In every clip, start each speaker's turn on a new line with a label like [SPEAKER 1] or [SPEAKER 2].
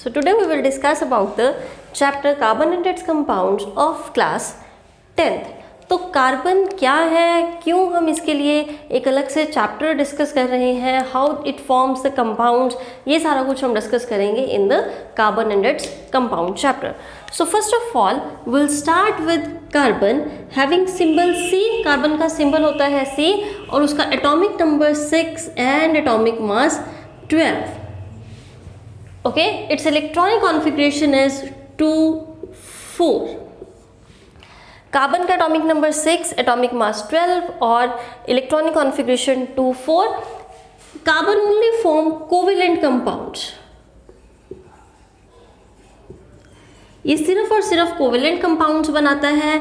[SPEAKER 1] So today we will discuss about the chapter carbon and its compounds of class 10th. तो carbon क्या है, क्यों हम इसके लिए एक अलग से चैप्टर डिस्कस कर रहे हैं, how it forms the compounds, ये सारा कुछ हम डिस्कस करेंगे in the carbon and its compound chapter. So first of all will start with carbon having symbol C. Carbon का सिंबल होता है C और उसका atomic number 6 and atomic mass 12. Okay, its electronic configuration is 2,4. Carbon का atomic number 6, atomic mass 12 और electronic configuration 2,4. Carbon only form covalent compounds. ये सिर्फ और सिर्फ कोवेलेंट कंपाउंड्स बनाता है,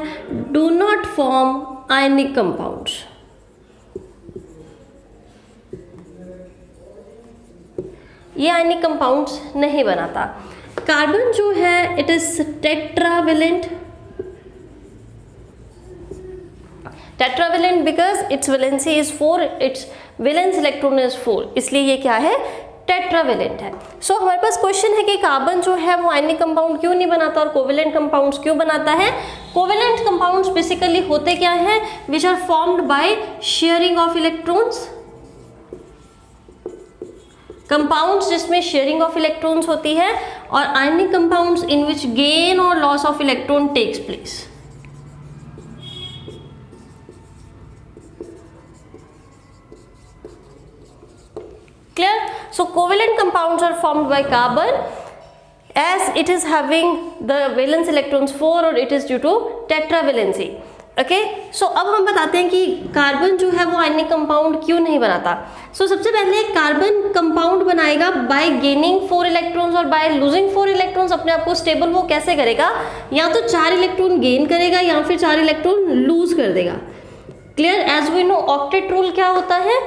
[SPEAKER 1] do not form ionic compounds. ये आयनिक कंपाउंड्स नहीं बनाता. कार्बन जो है it is tetravalent. Tetravalent because it's valency is 4, it's valence electron is 4, इसलिए ये क्या है, टेट्रावेलेंट है. सो हमारे पास क्वेश्चन है कि कार्बन जो है वो आयनिक कंपाउंड क्यों नहीं बनाता और कोवेलेंट कंपाउंड्स क्यों बनाता है. कोवेलेंट कंपाउंड्स बेसिकली होते क्या है, which are formed by sharing of electrons. Compounds जिसमें शेयरिंग ऑफ इलेक्ट्रॉन्स होती है, और ionic compounds in which gain और loss of electron takes place. Clear? So covalent compounds are formed by carbon as it is having the valence electrons 4 or it is due to tetravalency. Okay? So अब हम बताते हैं कि carbon जो है वो ionic compound क्यों नहीं बनाता. So सबसे पहले कार्बन कंपाउंड बनाएगा बाय गेनिंग 4 इलेक्ट्रॉन्स और बाय लूजिंग 4 इलेक्ट्रॉन्स. अपने आप को स्टेबल वो कैसे करेगा, या तो 4 इलेक्ट्रॉन गेन करेगा या फिर 4 इलेक्ट्रॉन लूज कर देगा. Clear? As we know octet rule क्या होता है,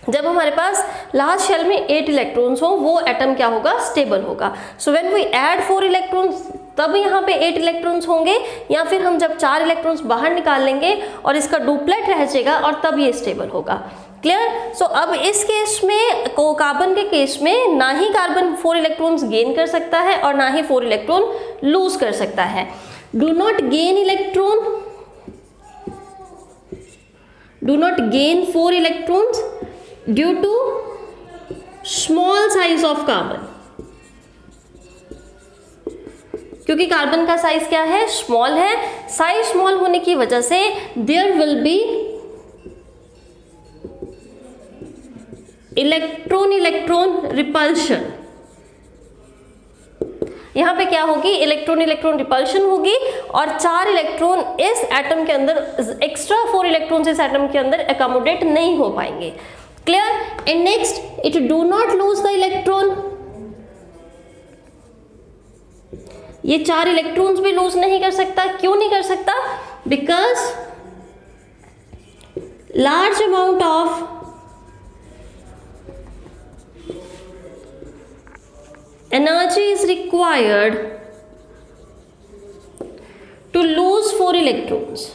[SPEAKER 1] जब हमारे पास लास्ट शेल में 8 इलेक्ट्रॉन्स हो वो एटम क्या होगा, स्टेबल होगा. So when we add 4 electrons तब यहाँ पे 8 इलेक्ट्रॉन्स होंगे, या फिर हम जब 4 इलेक्ट्रॉन्स बाहर निकाल लेंगे और इसका डुप्लेट रह जाएगा और तब ये स्टेबल होगा. क्लियर? सो अब इस केस में कार्बन के केस में ना ही कार्बन 4 इलेक्ट्रॉन्स गेन कर सकता है और ना ही 4 इलेक्ट्रॉन लूज कर सकता है. Do not gain electron, do not gain 4 electrons due to small size of carbon. क्योंकि कार्बन का साइज क्या है, स्मॉल है. साइज स्मॉल होने की वजह से there will be electron electron repulsion. यहां पे क्या होगी, इलेक्ट्रॉन इलेक्ट्रॉन रिपल्शन होगी और 4 इलेक्ट्रॉन इस एटम के अंदर, एक्स्ट्रा 4 इलेक्ट्रॉन इस एटम के अंदर एकोमोडेट नहीं हो पाएंगे. Clear? And next, it do not lose the electron. ये 4 इलेक्ट्रॉन्स भी लूज नहीं कर सकता. क्यों नहीं कर सकता, because large amount of energy is required to lose 4 electrons.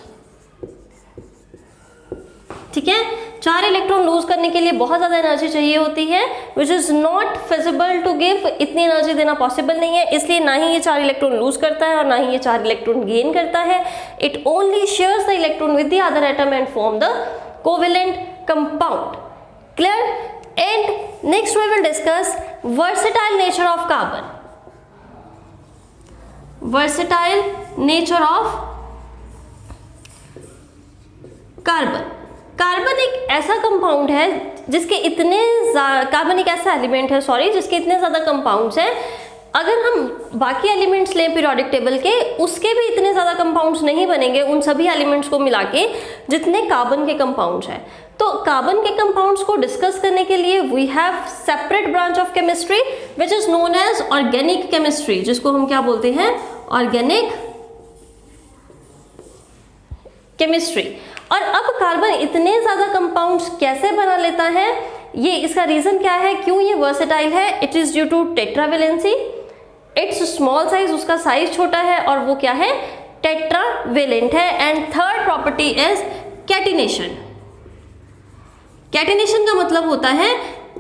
[SPEAKER 1] ठीक है, 4 इलेक्ट्रॉन लूज करने के लिए बहुत ज़्यादा एनर्जी चाहिए होती है, which is not feasible to give. इतनी एनर्जी देना पॉसिबल नहीं है, इसलिए ना ही ये 4 इलेक्ट्रॉन लूज करता है और ना ही ये 4 इलेक्ट्रॉन गेन करता है. It only shares the electron with the other atom and form the covalent compound. Clear? And next we will discuss versatile nature of carbon. Versatile nature of carbon. Carbon एक ऐसा compound है जिसके इतने carbon एक ऐसा element है जिसके इतने ज़्यादा कंपाउंड्स हैं. अगर हम बाकी एलिमेंट्स लें पीरियोडिक टेबल के, उसके भी इतने ज़्यादा कंपाउंड्स नहीं बनेंगे उन सभी एलिमेंट्स को मिला के जितने कार्बन के कंपाउंड्स हैं. तो कार्बन के कंपाउंड्स को डिस्कस करने के लिए we have separate branch of chemistry which is known as organic chemistry, जिसको हम क्या बोलते हैं, ऑर्गेनिक केमिस्ट्री. और अब कार्बन इतने ज़्यादा कंपाउंड्स कैसे बना लेता है, ये इसका रीज़न क्या है, क्यों ये वर्सेटाइल है. It is due to tetravalency. Its small size, उसका साइज छोटा है और वो क्या है, टेट्रावेलेंट है. And third property is catenation. Catenation का मतलब होता है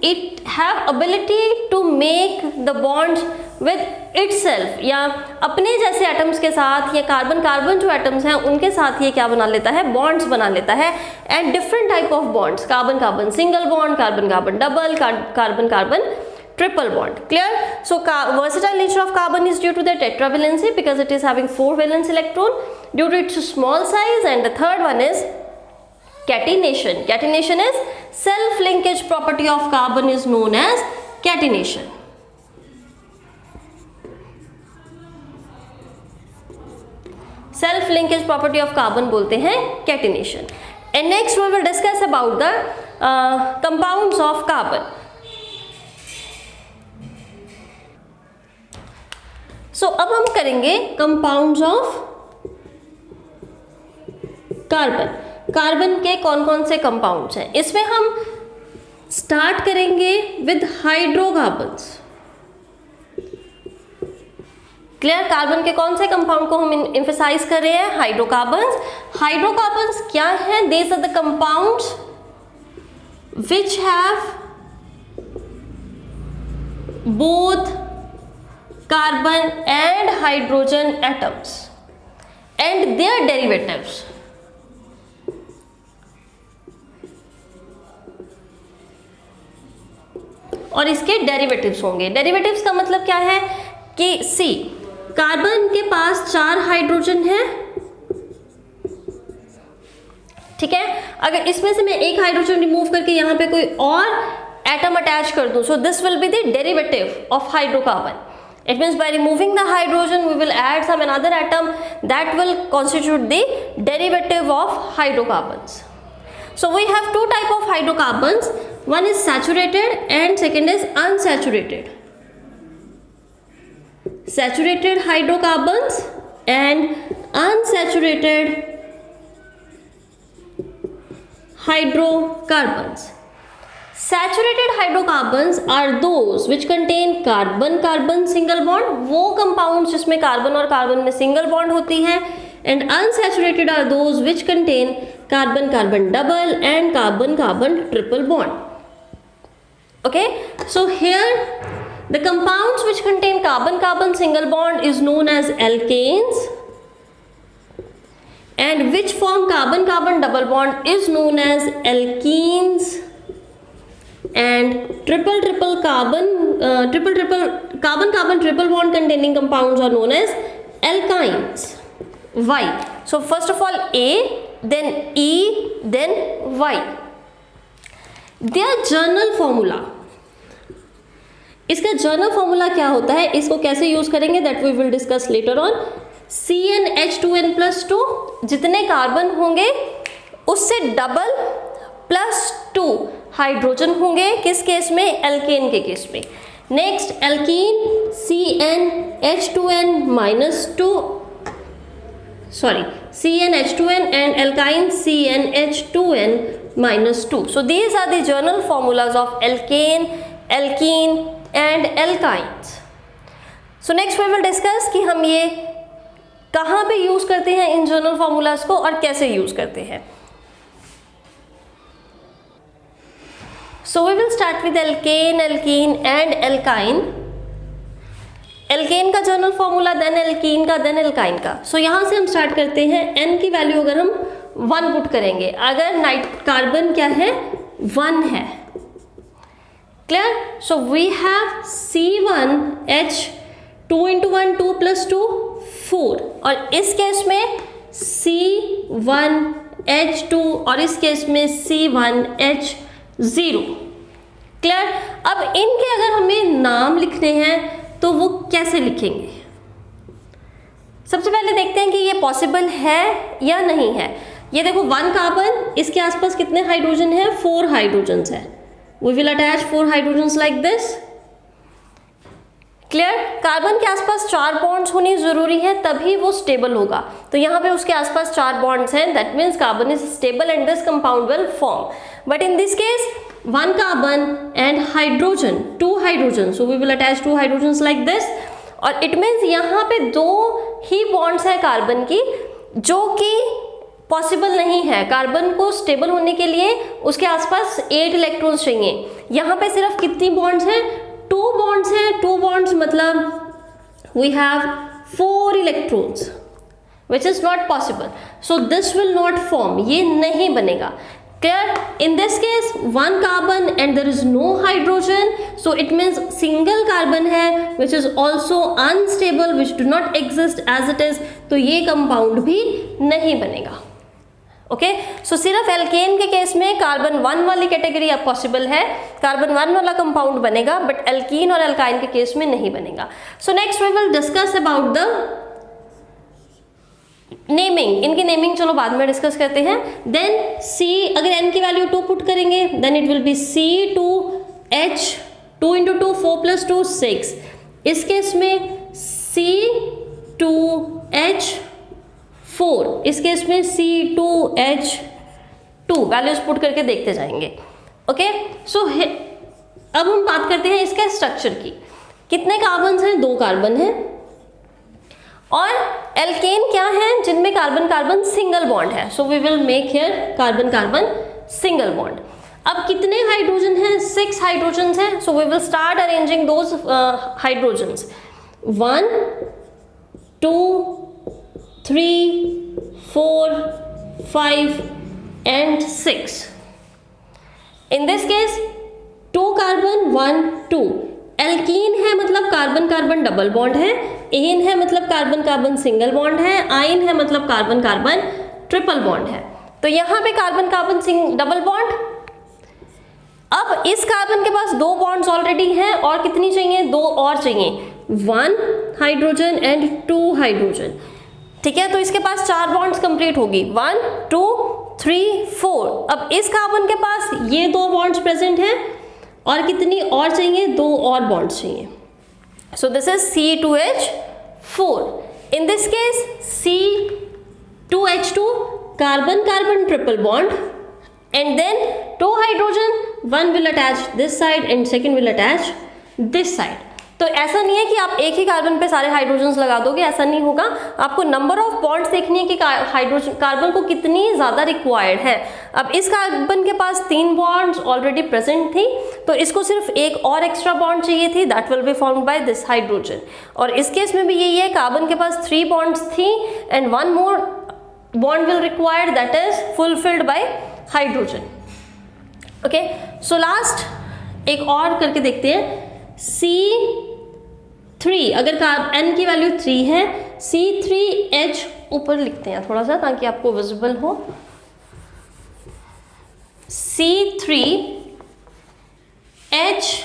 [SPEAKER 1] it have ability to make the bonds with itself, या अपने जैसे एटम्स के साथ या कार्बन कार्बन जो एटम्स हैं उनके साथ ये क्या बना लेता है, बॉन्ड्स बना लेता है. And different type of bonds, carbon carbon single bond, carbon carbon double, carbon carbon triple bond. Clear? So versatile nature of carbon is due to the tetravalency because it is having 4 valence electron, due to its small size, and the third one is catenation. Catenation is self linkage property of carbon is known as catenation. Self linkage property of carbon बोलते हैं catenation. And next we will discuss about the compounds of carbon. So अब हम करेंगे compounds of carbon. Carbon के कौन कौन से compounds हैं, इसमें हम स्टार्ट करेंगे विद हाइड्रोकार्बन्स. क्लियर? कार्बन के कौन से कंपाउंड को हम एम्फसाइज कर रहे हैं, हाइड्रोकार्बन्स. हाइड्रोकार्बन्स क्या है, these are the compounds which have both carbon and hydrogen atoms and their derivatives. और इसके डेरिवेटिव्स होंगे. डेरिवेटिव्स का मतलब क्या है कि सी, कार्बन के पास 4 हाइड्रोजन है, ठीक है. अगर इसमें से मैं एक हाइड्रोजन रिमूव करके यहाँ पे कोई और एटम अटैच कर दूं, so this will be the derivative of hydrocarbon. It means by removing the hydrogen we will add some another atom that will constitute the derivative of hydrocarbons. So we have two type of hydrocarbons, one is saturated and second is unsaturated. Saturated hydrocarbons and unsaturated hydrocarbons. Saturated hydrocarbons are those which contain carbon-carbon single bond, वो compounds जिसमें carbon और carbon में single bond होती है. And unsaturated are those which contain carbon-carbon double and carbon-carbon triple bond. Okay, so here the compounds which contain carbon-carbon single bond is known as alkanes, and which form carbon-carbon double bond is known as alkenes. And triple carbon triple bond containing compounds are known as alkynes. Why? So first of all A, then E, then Y. Their journal formula, इसका general formula क्या होता है, इसको कैसे use करेंगे, that we will discuss later on. CnH2n+2, जितने carbon होंगे उससे डबल +2 हाइड्रोजन होंगे, किस केस में, एल्केन के केस में. Next alkene CnH2n and alkyne CnH2n-2. So these are the journal formulas of alkane, alkene and alkynes. So next we will discuss कि हम ये कहाँ पे यूज करते हैं इन journal formulas को और कैसे यूज करते हैं. So we will start with alkane, alkene and alkyne. Alkane का जर्नल फॉर्मूला, देन alkene का, देन alkyne का. So यहाँ से हम स्टार्ट करते हैं. N की वैल्यू अगर हम 1 पुट करेंगे, अगर कार्बन क्या है, 1 है. Clear? So we have C1H 2 × 1 2 + 2 4, और इस केस में C1H2 और इस केस में C1H0. क्लियर? अब इनके अगर हमें नाम लिखने हैं तो वो कैसे लिखेंगे, सबसे पहले देखते हैं कि ये पॉसिबल है या नहीं है. ये देखो 1 कार्बन, इसके आसपास कितने हाइड्रोजन है, 4 हाइड्रोजन्स है. We will attach 4 hydrogens like this. Clear? Carbon के आसपास 4 बॉन्ड्स होनी जरूरी है, तभी वो स्टेबल होगा. तो यहाँ पे उसके आसपास 4 बॉन्ड्स हैं, that means carbon is stable and this compound will form. But in this case 1 carbon and hydrogen, 2 hydrogens, so we will attach 2 hydrogens like this. और it means यहाँ पे 2 ही बॉन्ड्स हैं कार्बन की, जो कि पॉसिबल नहीं है. कार्बन को स्टेबल होने के लिए उसके आसपास 8 इलेक्ट्रॉन्स चाहिए. यहाँ पे सिर्फ कितनी बॉन्ड्स हैं, 2 बॉन्ड्स हैं, 2 बॉन्ड्स मतलब we have 4 electrons which is not possible, so this will not form, ये नहीं बनेगा. Clear? In this case 1 carbon and there is no hydrogen, so it means single carbon है which is also unstable, which do not exist as it is, तो ये compound भी नहीं बनेगा. Okay, सो सिर्फ एल्केन के केस में कार्बन 1 वाली कैटेगरी अब पॉसिबल है, कार्बन 1 वाला कंपाउंड बनेगा, बट एल्कीन और एल्काइन के केस में नहीं बनेगा. So next we will discuss about the naming. इनकी नेमिंग चलो बाद में डिस्कस करते हैं. देन C, अगर N की वैल्यू 2 पुट करेंगे then it will be C2H, 2 × 2 4 + 2 6. इस केस में C2H4, इस केस में C2H2. वैल्यूज पुट करके देखते जाएंगे. ओके, सो अब हम बात करते हैं इसके स्ट्रक्चर की. कितने कार्बन हैं, 2 कार्बन हैं. और एल्केन क्या है, जिनमें कार्बन कार्बन सिंगल बॉन्ड है. So we will make here carbon carbon single bond. अब कितने हाइड्रोजन हैं, 6 हाइड्रोजन हैं. So we will start arranging those hydrogens. 1 2 3 4 5 and 6. In this case 2 carbon 1 2. Alkene है मतलब कार्बन कार्बन डबल बॉन्ड है, N है मतलब कार्बन कार्बन सिंगल बॉन्ड है, आइन है मतलब कार्बन कार्बन ट्रिपल बॉन्ड है. तो यहाँ पे कार्बन कार्बन डबल बॉन्ड. अब इस कार्बन के पास 2 बॉन्ड्स ऑलरेडी हैं और कितनी चाहिए, 2 और चाहिए, 1 हाइड्रोजन एंड 2 हाइड्रोजन. ठीक है, तो इसके पास 4 बॉन्ड्स कंप्लीट होगी, 1 2 3 4. अब इस कार्बन के पास ये 2 बॉन्ड्स प्रेजेंट हैं और कितनी और चाहिए, 2 और बॉन्ड्स चाहिए. So this is C2H4. In this case C2H2 carbon carbon triple bond and then 2 hydrogen, 1 will attach this side and second will attach this side. तो ऐसा नहीं है कि आप एक ही कार्बन पे सारे हाइड्रोजन्स लगा दोगे, ऐसा नहीं होगा. आपको नंबर ऑफ बॉन्ड्स देखनी है कि हाइड्रोजन कार्बन को कितनी ज़्यादा रिक्वायर्ड है. अब इस कार्बन के पास 3 बॉन्ड्स ऑलरेडी प्रेजेंट थी, तो इसको सिर्फ एक और एक्स्ट्रा बॉन्ड चाहिए थी, that will be formed by this hydrogen. और इस केस में भी यही है, कार्बन के पास 3 बॉन्ड्स थी and 1 more bond will required, that is fulfilled by hydrogen. Okay, so last एक और करके देखते हैं. C3, अगर N की वैल्यू 3 है, C3H ऊपर लिखते हैं थोड़ा सा ताकि आपको विजिबल हो. C3H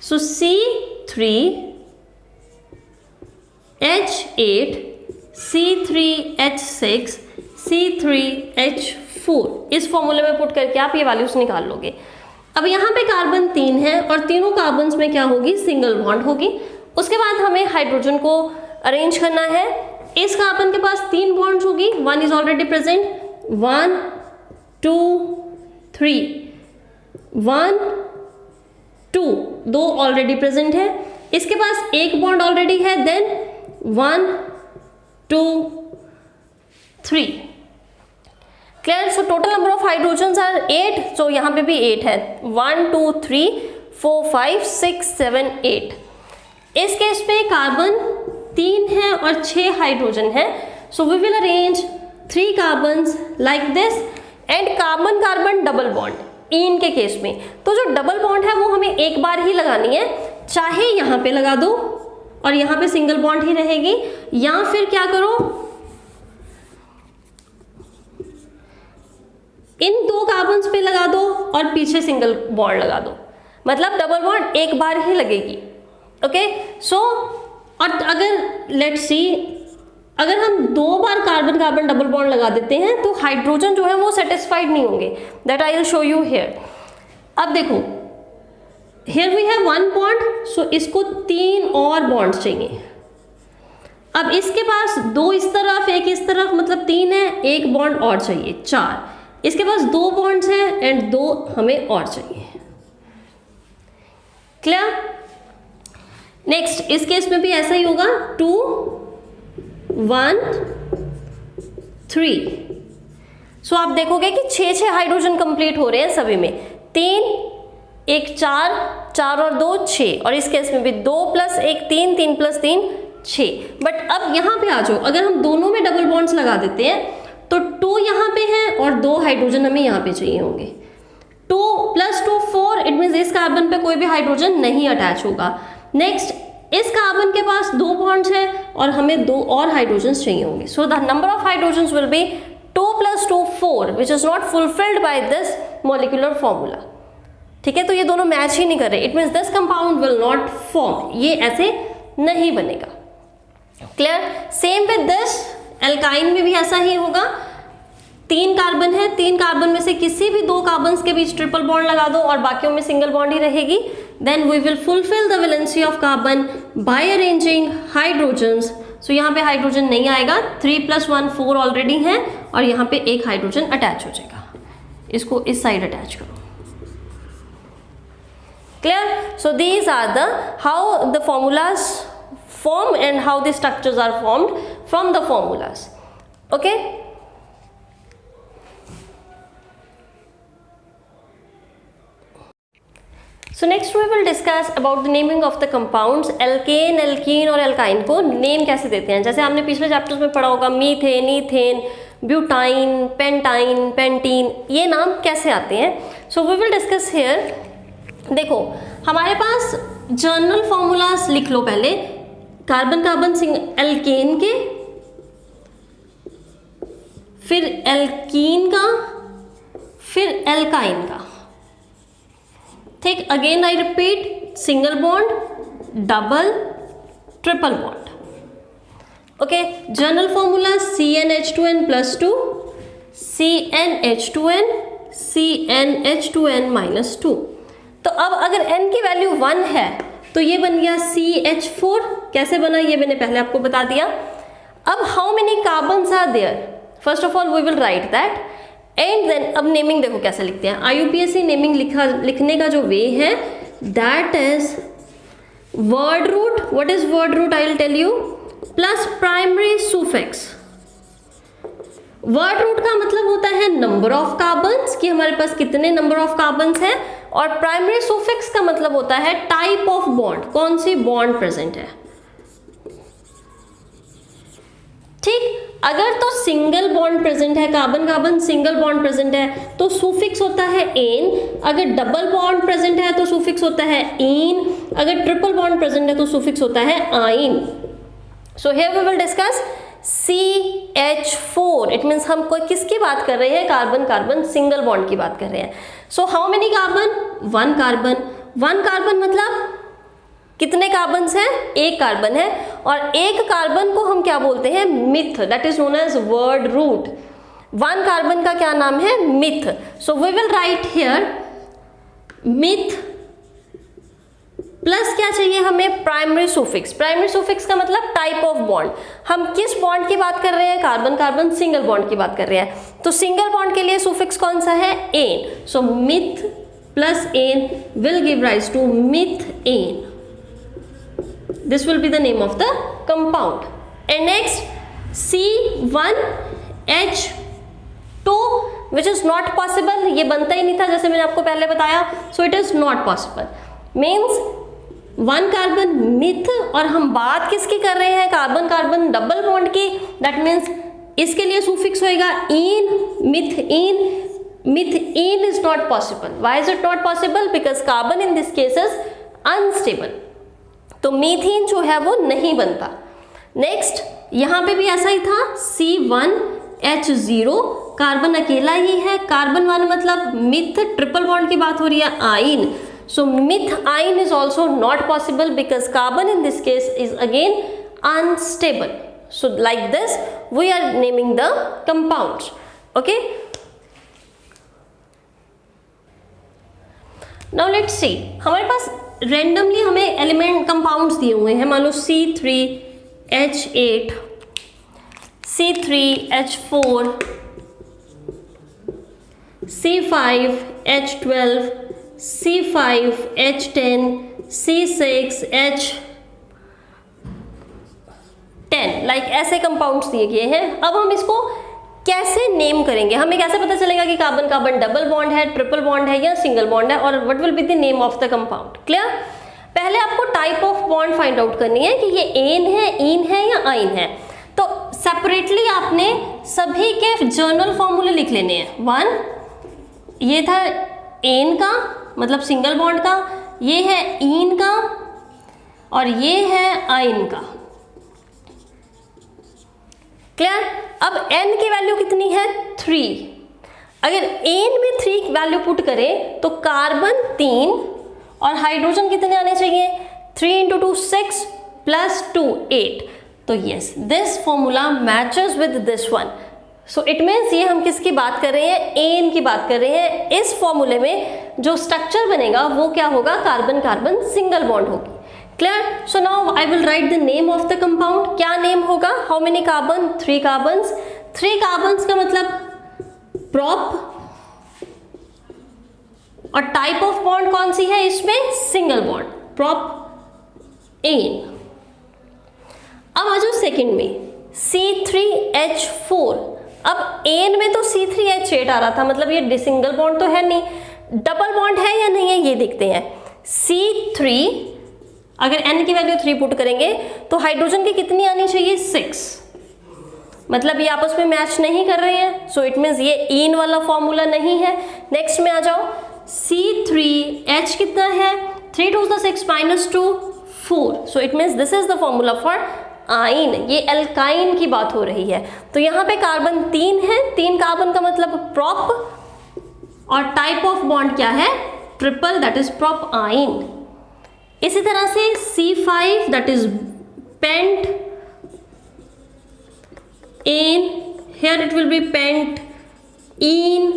[SPEAKER 1] so C3H8 C3H6 C3H4 इस फॉर्मूले में पुट करके आप ये वैल्यूज निकाल लोगे. अब यहाँ पे कार्बन 3 है और तीनों कार्बन्स में क्या होगी, सिंगल बॉन्ड होगी. उसके बाद हमें हाइड्रोजन को अरेंज करना है. इस कार्बन के पास 3 बॉन्ड्स होगी, 1 is already present, 1 2 3 1 2, 2 already present है. इसके पास एक बॉन्ड ऑलरेडी है, then 1 2 3. Clear? So total number of hydrogens are 8. सो यहाँ पे भी 8 है, 1 2 3 4 5 6 7 8. इस केस पे कार्बन 3 है और 6 हाइड्रोजन है. So we will arrange 3 carbons like this and carbon carbon double bond. इन के केस में तो जो डबल बॉन्ड है वो हमें एक बार ही लगानी है, चाहे यहाँ पे लगा दो और यहाँ पे सिंगल बॉन्ड ही रहेगी, या फिर क्या करो, इन 2 कार्बन्स पे लगा दो और पीछे सिंगल बॉन्ड लगा दो, मतलब डबल बॉन्ड एक बार ही लगेगी. ओके, सो और अगर लेट्स सी, अगर हम 2 बार कार्बन कार्बन डबल बॉन्ड लगा देते हैं तो हाइड्रोजन जो है वो सेटिस्फाइड नहीं होंगे, that I will show you here. अब देखो, हियर वी हैव 1 बॉन्ड, सो इसको 3 और बॉन्ड्स चाहिए. अब इसके पास 2 इस तरफ 1 इस तरफ, मतलब 3 है, 1 बॉन्ड और चाहिए, 4. इसके पास 2 बॉन्ड्स हैं एंड 2 हमें और चाहिए. क्लियर? नेक्स्ट इस केस में भी ऐसा ही होगा 2 1 3। सो आप देखोगे कि 6 हाइड्रोजन कंप्लीट हो रहे हैं सभी में, 3 1 4 4 और 2 6, और इस केस में भी 2 + 1 3 3 + 3 6। बट अब यहाँ पे आ जाओ, अगर हम दोनों में डबल बॉन्ड्स लगा देते हैं तो 2 यहाँ पे है और 2 हाइड्रोजन हमें यहाँ पे चाहिए होंगे। 2 + 2 4, इट मीन्स इस कार्बन पे कोई भी हाइड्रोजन नहीं अटैच होगा। नेक्स्ट इस कार्बन के पास 2 बॉन्ड्स है और हमें 2 और हाइड्रोजन्स चाहिए होंगे। So the number of hydrogens will be 2 + 2 4, which is not fulfilled by this molecular formula. ठीक है, तो ये दोनों मैच ही नहीं कर रहे, it means this compound will not form, ये ऐसे नहीं बनेगा। Clear? Same with this, alkyne में भी ऐसा ही होगा। 3 कार्बन है, 3 कार्बन में से किसी भी 2 कार्बन्स के बीच ट्रिपल बॉन्ड लगा दो और बाकियों में सिंगल बॉन्ड ही रहेगी। Then we will fulfil the valency of carbon by arranging hydrogens. So यहाँ पे हाइड्रोजन नहीं आएगा, 3 + 1 4 ऑलरेडी है और यहाँ पे एक हाइड्रोजन अटैच हो जाएगा। इसको इस साइड अटैच करो। Clear? So these are the how the formulas form and how the structures are formed from the formulas. Okay, so next we will discuss about the naming of the compounds. alkane, alkene और alkyne को name कैसे देते हैं। जैसे हमने पिछले chapters में पढ़ा होगा, methane, ethane, butyne, pentyne, pentene, ये नाम कैसे आते हैं। So we will discuss here. देखो हमारे पास जर्नल फॉर्मूलाज लिख लो पहले, कार्बन कार्बन एल्केन के, फिर एल्कीन का, फिर एल्काइन का। ठीक, again I repeat, single bond, double, triple bond. Okay, general formula CnH2n+2, CnH2n, CnH2n -2। तो अब अगर n की वैल्यू 1 है तो ये बन गया CH4। कैसे बना ये मैंने पहले आपको बता दिया। अब how many carbons are there, first of all we will write that and then अब नेमिंग देखो कैसे लिखते हैं। IUPAC नेमिंग लिखने का जो वे है that is word root. What is word root? I will tell you, plus primary suffix. Word root का मतलब होता है नंबर ऑफ कार्बन्स, कि हमारे पास कितने नंबर ऑफ कार्बन्स हैं, और प्राइमरी सुफिक्स का मतलब होता है टाइप ऑफ बॉन्ड, कौन सी बॉन्ड प्रेजेंट है। ठीक, अगर तो सिंगल बॉन्ड प्रेजेंट है, carbon carbon single bond present है तो सुफिक्स होता है एन। अगर डबल बॉन्ड प्रेजेंट है तो सुफिक्स होता है इन। अगर ट्रिपल बॉन्ड प्रेजेंट है तो सुफिक्स होता है yne. So here we will discuss CH4, it means हम कोई किसकी बात कर रहे हैं, कार्बन कार्बन सिंगल बॉन्ड की बात कर रहे हैं। So how many carbon? 1 carbon. 1 carbon मतलब कितने कार्बन्स हैं? 1 कार्बन है, और 1 कार्बन को हम क्या बोलते हैं? Meth, that is known as word root. 1 कार्बन का क्या नाम है? Meth. So we will write here meth plus क्या चाहिए हमें? Primary suffix. प्राइमरी सुफिक्स का मतलब टाइप ऑफ बॉन्ड। हम किस बॉन्ड की बात कर रहे हैं? कार्बन कार्बन सिंगल बॉन्ड की बात कर रहे हैं। तो सिंगल बॉन्ड के लिए सुफिक्स कौन सा है? Ane. So meth plus ane will give rise to methane. This will be the name of the compound. And next C1H2, which is not possible, ये बनता ही नहीं था जैसे मैंने आपको पहले बताया। So it is not possible, means 1 carbon meth, और हम बात किसकी कर रहे हैं? कार्बन कार्बन डबल बॉन्ड की। दैट मीन्स इसके लिए सुफिक्स होएगा ene, meth ene. Meth ene is not possible. Why is it not possible? Because carbon in this case is unstable, तो मीथेन जो है वो नहीं बनता। नेक्स्ट यहाँ पे भी ऐसा ही था, C1H0, कार्बन अकेला ही है। कार्बन 1 मतलब मिथ, ट्रिपल बॉन्ड की बात हो रही है, आइन। So methine is also not possible because carbon in this case is again unstable. So like this we are naming the compounds. Okay. Now let's see. हमारे पास randomly हमें element compounds दिए हुए हैं। मान लो C3H8, C3H4, C5H12, C5H10, C6H 10 like ऐसे compounds दिए गए हैं। अब हम इसको कैसे नेम करेंगे, हमें कैसे पता चलेगा कि कार्बन कार्बन डबल बॉन्ड है, ट्रिपल बॉन्ड है या सिंगल बॉन्ड है, और what will be the name of the compound. Clear? पहले आपको type of bond find out करनी है कि ये एन है, इन है या आइन है। तो सेपरेटली आपने सभी के जर्नल फॉर्मूले लिख लेने हैं। 1 ये था एन का मतलब सिंगल बॉन्ड का, ये है इन का और ये है आइन का। क्लियर? अब n की वैल्यू कितनी है 3। अगर n में 3 वैल्यू पुट करें तो कार्बन 3 और हाइड्रोजन कितने आने चाहिए 3 × 2 6 प्लस 2 8। तो yes this formula matches with this one. So it means ये हम किसकी बात कर रहे हैं, एन की बात कर रहे हैं। इस फॉर्मूले में जो स्ट्रक्चर बनेगा वो क्या होगा, कार्बन कार्बन सिंगल बॉन्ड होगी। Clear? So now I will write the name of the compound. क्या नेम होगा, how many carbon 3 carbons. 3 carbons का मतलब प्रॉप, और टाइप ऑफ बॉन्ड कौन सी है इसमें, सिंगल बॉन्ड, प्रॉप एन। अब आ जाओ सेकेंड में C3H4। अब एन में तो C3H8 आ रहा था, मतलब ये सिंगल बॉन्ड तो है नहीं, डबल बॉन्ड है या नहीं है ये देखते हैं। C3 अगर n की वैल्यू 3 पुट करेंगे तो हाइड्रोजन की कितनी आनी चाहिए 6, मतलब ये आपस में मैच नहीं कर रहे हैं। सो इट मीन्स ये इन वाला फॉर्मूला नहीं है। नेक्स्ट में आ जाओ C3H कितना है 3 × 2 6 - 2 4। So it means this is the formula for आइन, ये एल्काइन की बात हो रही है। तो यहाँ पे कार्बन 3 है, 3 कार्बन का मतलब प्रॉप, और टाइप ऑफ बॉन्ड क्या है ट्रिपल, दैट इज प्रॉप आइन। इसी तरह से C5 that is pent ene, here it will be pent ene,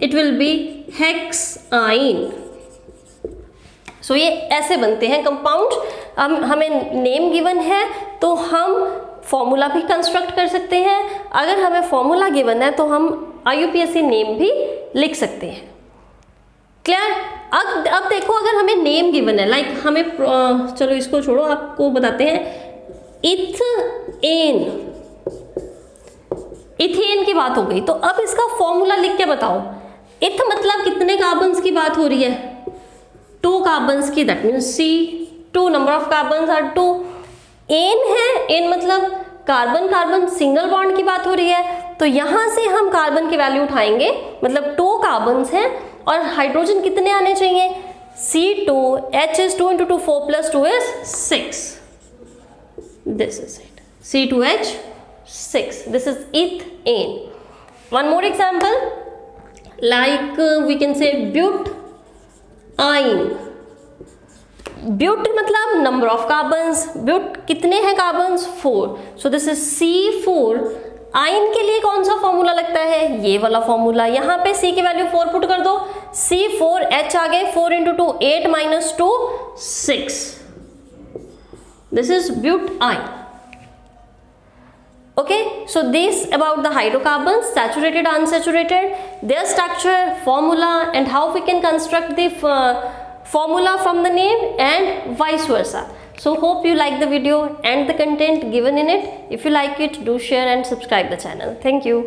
[SPEAKER 1] it will be hexyne. So ये ऐसे बनते हैं कंपाउंड। हमें नेम गिवन है तो हम फॉर्मूला भी कंस्ट्रक्ट कर सकते हैं। अगर हमें फॉर्मूला गिवन है तो हम IUPAC नेम भी लिख सकते हैं। क्लियर? अब देखो अगर हमें नेम गिवन है लाइक हमें चलो इसको छोड़ो, आपको बताते हैं इथेन की बात हो गई। तो अब इसका फॉर्मूला लिख के बताओ। इथ मतलब कितने कार्बन्स की बात हो रही है, 2 कार्बन्स की, that means C2 number of carbons are 2। Ane है, एन मतलब कार्बन कार्बन सिंगल बॉन्ड की बात हो रही है, तो यहां से हम कार्बन की वैल्यू उठाएंगे, मतलब 2 कार्बन्स हैं और हाइड्रोजन कितने आने चाहिए C2, H is 2 × 2 4 + 2 is 6. This is it, C2H6. This is ethane. One more example, like we can say butane. ब्यूट मतलब नंबर ऑफ कार्बन्स, ब्यूट कितने हैं carbons 4, so this is C4। आइन के लिए कौन सा फॉर्मूला लगता है, ये वाला फॉर्मूला। यहाँ पे C की वैल्यू 4 पुट कर दो, C4H आ गए, 4 × 2 8 - 2 6। This is butyne. Okay, so this about the hydrocarbons, saturated, unsaturated, their structure, formula, and how we can construct the formula from the name and vice versa. So hope you like the video and the content given in it. If you like it, do share and subscribe the channel. Thank you.